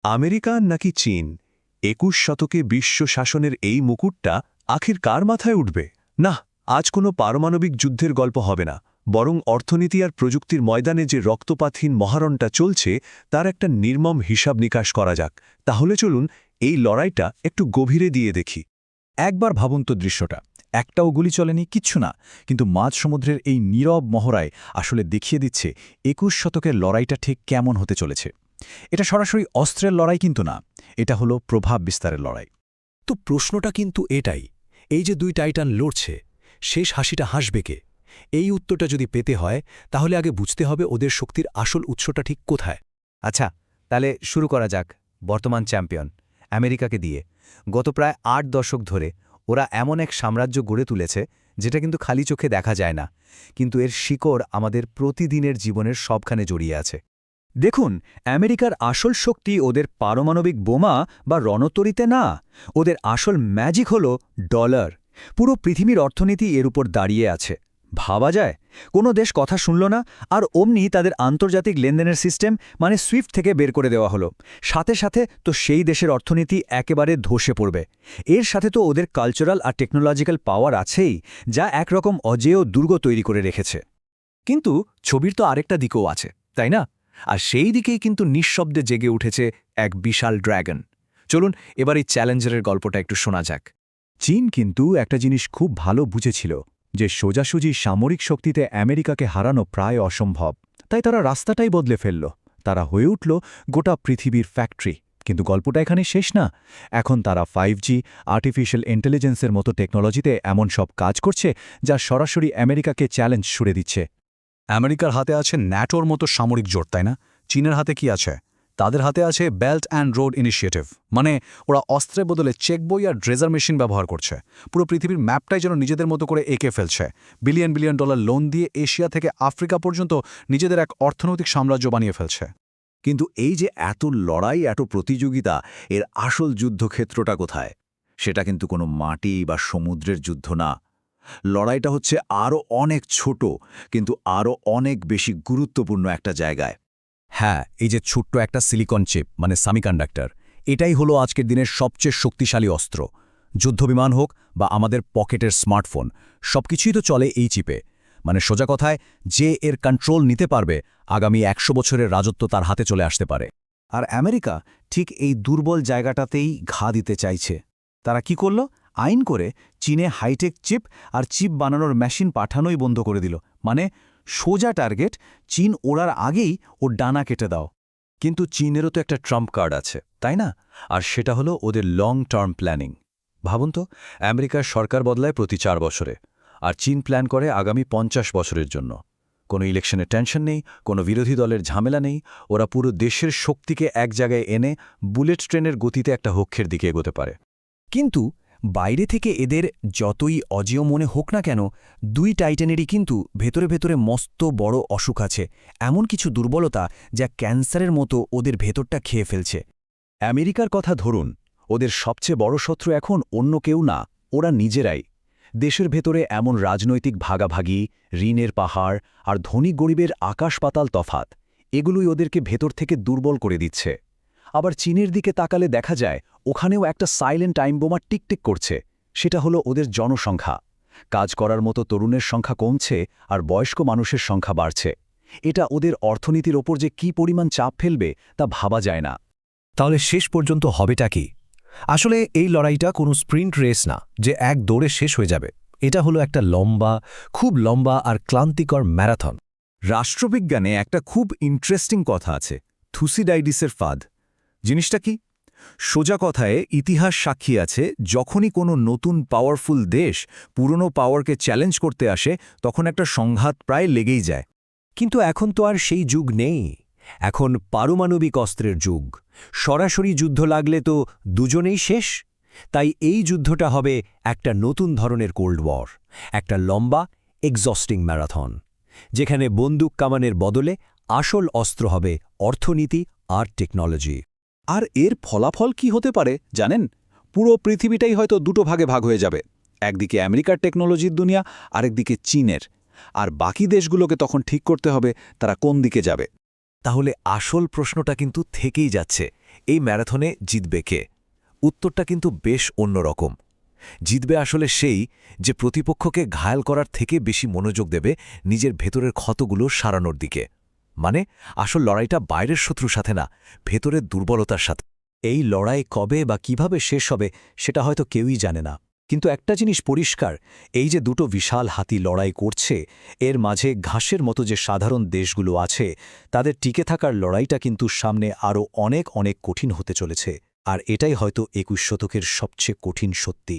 America নাকি চীন ২১ শতকে বিশ্ব শাসনের এই মুকুটটা আখির কার মাথায় উঠবে? না, আজ কোনো পারমাণবিক যুদ্ধের গল্প হবে না, বরং অর্থনীতি আর প্রযুক্তির ময়দানে যে রক্তপাতহীন মহারণটা চলছে তার একটা নির্মম হিসাব নিকাশ করা যাক। তাহলে চলুন এই লড়াইটা একটু গভীরে দিয়ে দেখি। একবার ভাবুন তো দৃশ্যটা, একটাও গুলি চলেনি, কিচ্ছু না, কিন্তু মাঝ সমুদ্রের এই নীরব মহড়ায় আসলে দেখিয়ে দিচ্ছে ২১ শতকের লড়াইটা ঠিক কেমন হতে চলেছে। এটা সরাসরি অস্ত্রের লড়াই কিন্তু না, এটা হলো প্রভাব বিস্তারের লড়াই। তো প্রশ্নটা কিন্তু এটাই, এই যে দুই টাইটান লড়ছে, শেষ হাসিটা হাসবে কে? এই উত্তরটা যদি পেতে হয় তাহলে আগে বুঝতে হবে ওদের শক্তির আসল উৎসটা ঠিক কোথায়। আচ্ছা, তাহলে শুরু করা যাক বর্তমান চ্যাম্পিয়ন আমেরিকাকে দিয়ে। গত প্রায় ৮ দশক ধরে ওরা এমন এক সাম্রাজ্য গড়ে তুলেছে যেটা কিন্তু খালি চোখে দেখা যায় না, কিন্তু এর শিকড় আমাদের প্রতিদিনের জীবনের সবখানে জড়িয়ে আছে। দেখুন, আমেরিকার আসল শক্তি ওদের পারমাণবিক বোমা বা রণতরীতে না, ওদের আসল ম্যাজিক হল ডলার। পুরো পৃথিবীর অর্থনীতি এর উপর দাঁড়িয়ে আছে। ভাবা যায়, কোনো দেশ কথা শুনল না আর অমনি তাদের আন্তর্জাতিক লেনদেনের সিস্টেম মানে সুইফট থেকে বের করে দেওয়া হলো। সাথে সাথে তো সেই দেশের অর্থনীতি একেবারে ধসে পড়বে। এর সাথে তো ওদের কালচারাল আর টেকনোলজিক্যাল পাওয়ার আছেই, যা একরকম অজেয় দুর্গ তৈরি করে রেখেছে। কিন্তু ছবির তো আরেকটা দিকও আছে, তাই না? আর সেই দিকেই কিন্তু নিঃশব্দে জেগে উঠেছে এক বিশাল ড্র্যাগন। চলুন এবার এই চ্যালেঞ্জারের গল্পটা একটু শোনা যাক। চীন কিন্তু একটা জিনিস খুব ভালো বুঝেছিল, যে সোজাসুজি সামরিক শক্তিতে আমেরিকাকে হারানো প্রায় অসম্ভব। তাই তারা রাস্তাটাই বদলে ফেলল, তারা হয়ে উঠল গোটা পৃথিবীর ফ্যাক্টরি। কিন্তু গল্পটা এখানে শেষ না। এখন তারা 5G, আর্টিফিশিয়াল ইন্টেলিজেন্সের মতো টেকনোলজিতে এমন সব কাজ করছে যা সরাসরি আমেরিকাকে চ্যালেঞ্জ ছুড়ে দিচ্ছে। আমেরিকার হাতে আছে ন্যাটোর মতো সামরিক জোট, তাই না? চীনের হাতে কি আছে? তাদের হাতে আছে বেল্ট অ্যান্ড রোড ইনিশিয়েটিভ, মানে ওরা অস্ত্রের বদলে চেকবই আর ড্রেজার মেশিন ব্যবহার করছে। পুরো পৃথিবীর ম্যাপটাই যেন নিজেদের মতো করে এঁকে ফেলছে। বিলিয়ন বিলিয়ন ডলার লোন দিয়ে এশিয়া থেকে আফ্রিকা পর্যন্ত নিজেদের এক অর্থনৈতিক সাম্রাজ্য বানিয়ে ফেলছে। কিন্তু এই যে এত লড়াই, এত প্রতিযোগিতা, এর আসল যুদ্ধক্ষেত্রটা কোথায়? সেটা কিন্তু কোনো মাটি বা সমুদ্রের যুদ্ধ না। লড়াইটা হচ্ছে আরও অনেক ছোট, কিন্তু আরও অনেক বেশি গুরুত্বপূর্ণ একটা জায়গায়। হ্যাঁ, এই যে ছোট্ট একটা সিলিকন চিপ মানে সেমিকন্ডাক্টর, এটাই হলো আজকের দিনের সবচেয়ে শক্তিশালী অস্ত্র। যুদ্ধবিমান হোক বা আমাদের পকেটের স্মার্টফোন, সবকিছুই তো চলে এই চিপে। মানে সোজা কথায়, যে এর কন্ট্রোল নিতে পারবে, আগামী ১০০ বছরের রাজত্ব তার হাতে চলে আসতে পারে। আর আমেরিকা ঠিক এই দুর্বল জায়গাটাতেই ঘা দিতে চাইছে। তারা কি করল? আইন করে চীনে হাইটেক চিপ আর চিপ বানানোর মেশিন পাঠানোই বন্ধ করে দিল। মানে সোজা টার্গেট, চীন ওড়ার আগেই ওর ডানা কেটে দাও। কিন্তু চীনেরও তো একটা ট্রাম্প কার্ড আছে, তাই না? আর সেটা হলো ওদের লং টার্ম প্ল্যানিং। ভাবুন তো, আমেরিকার সরকার বদলায় প্রতি ৪ বছরে, আর চীন প্ল্যান করে আগামী ৫০ বছরের জন্য। কোনো ইলেকশনের টেনশন নেই, কোনো বিরোধী দলের ঝামেলা নেই। ওরা পুরো দেশের শক্তিকে এক জায়গায় এনে বুলেট ট্রেনের গতিতে একটা লক্ষ্যের দিকে এগোতে পারে। কিন্তু বাইরে থেকে এদের যতই অজেয় মনে হোক না কেন, দুই টাইটানেরই কিন্তু ভেতরে ভেতরে মস্ত বড় অসুখ আছে, এমন কিছু দুর্বলতা যা ক্যান্সারের মতো ওদের ভেতরটা খেয়ে ফেলছে। আমেরিকার কথা ধরুন, ওদের সবচেয়ে বড় শত্রু এখন অন্য কেউ না, ওরা নিজেরাই। দেশের ভেতরে এমন রাজনৈতিক ভাগাভাগি, ঋণের পাহাড় আর ধনী গরিবের আকাশ পাতাল তফাত, এগুলোই ওদেরকে ভেতর থেকে দুর্বল করে দিচ্ছে। আবার চীনের দিকে তাকালে দেখা যায় ওখানেও একটা সাইলেন্ট টাইম বোমা টিকটিক করছে। সেটা হলো ওদের জনসংখ্যা। কাজ করার মতো তরুণের সংখ্যা কমছে আর বয়স্ক মানুষের সংখ্যা বাড়ছে। এটা ওদের অর্থনীতির ওপর যে কী পরিমাণ চাপ ফেলবে তা ভাবা যায় না। তাহলে শেষ পর্যন্ত হবেটা কি? আসলে এই লড়াইটা কোনো স্প্রিন্ট রেস না যে এক দৌড়ে শেষ হয়ে যাবে। এটা হলো একটা লম্বা, খুব লম্বা আর ক্লান্তিকর ম্যারাথন। রাষ্ট্রবিজ্ঞানে একটা খুব ইন্টারেস্টিং কথা আছে, থুসিডাইডিসের ফাঁদ। জিনিসটা কি? সোজা কথায় ইতিহাস সাক্ষী আছে, যখনই কোনো নতুন পাওয়ারফুল দেশ পুরনো পাওয়ারকে চ্যালেঞ্জ করতে আসে, তখন একটা সংঘাত প্রায় লেগেই যায়। কিন্তু এখন তো আর সেই যুগ নেই। এখন পারমাণবিক অস্ত্রের যুগ। সরাসরি যুদ্ধ লাগলে তো দুজনেই শেষ। তাই এই যুদ্ধটা হবে একটা নতুন ধরনের কোল্ড ওয়ার, একটা লম্বা, এক্সস্টিং ম্যারাথন, যেখানে বন্দুক কামানের বদলে আসল অস্ত্র হবে অর্থনীতি আর টেকনোলজি। আর এর ফলাফল কি হতে পারে জানেন? পুরো পৃথিবীটাই হয়তো দুটো ভাগে ভাগ হয়ে যাবে। একদিকে আমেরিকার টেকনোলজির দুনিয়া, আরেকদিকে চীনের। আর বাকি দেশগুলোকে তখন ঠিক করতে হবে তারা কোন দিকে যাবে। তাহলে আসল প্রশ্নটা কিন্তু থেকেই যাচ্ছে, এই ম্যারাথনে জিতবে কে? উত্তরটা কিন্তু বেশ অন্যরকম। জিতবে আসলে সেই যে প্রতিপক্ষকে ঘায়াল করার থেকে বেশি মনোযোগ দেবে নিজের ভেতরের ক্ষতগুলো সারানোর দিকে। মানে আসল লড়াইটা বাইরের শত্রুর সাথে না, ভেতরের দুর্বলতার সাথে। এই লড়াই কবে বা কিভাবে শেষ হবে সেটা হয়তো কেউই জানে না, কিন্তু একটা জিনিস পরিষ্কার, এই যে দুটো বিশাল হাতি লড়াই করছে, এর মাঝে ঘাসের মতো যে সাধারণ দেশগুলো আছে তাদের টিকে থাকার লড়াইটা কিন্তু সামনে আরও অনেক অনেক কঠিন হতে চলেছে। আর এটাই হয়তো ২১ শতকের সবচেয়ে কঠিন সত্যি।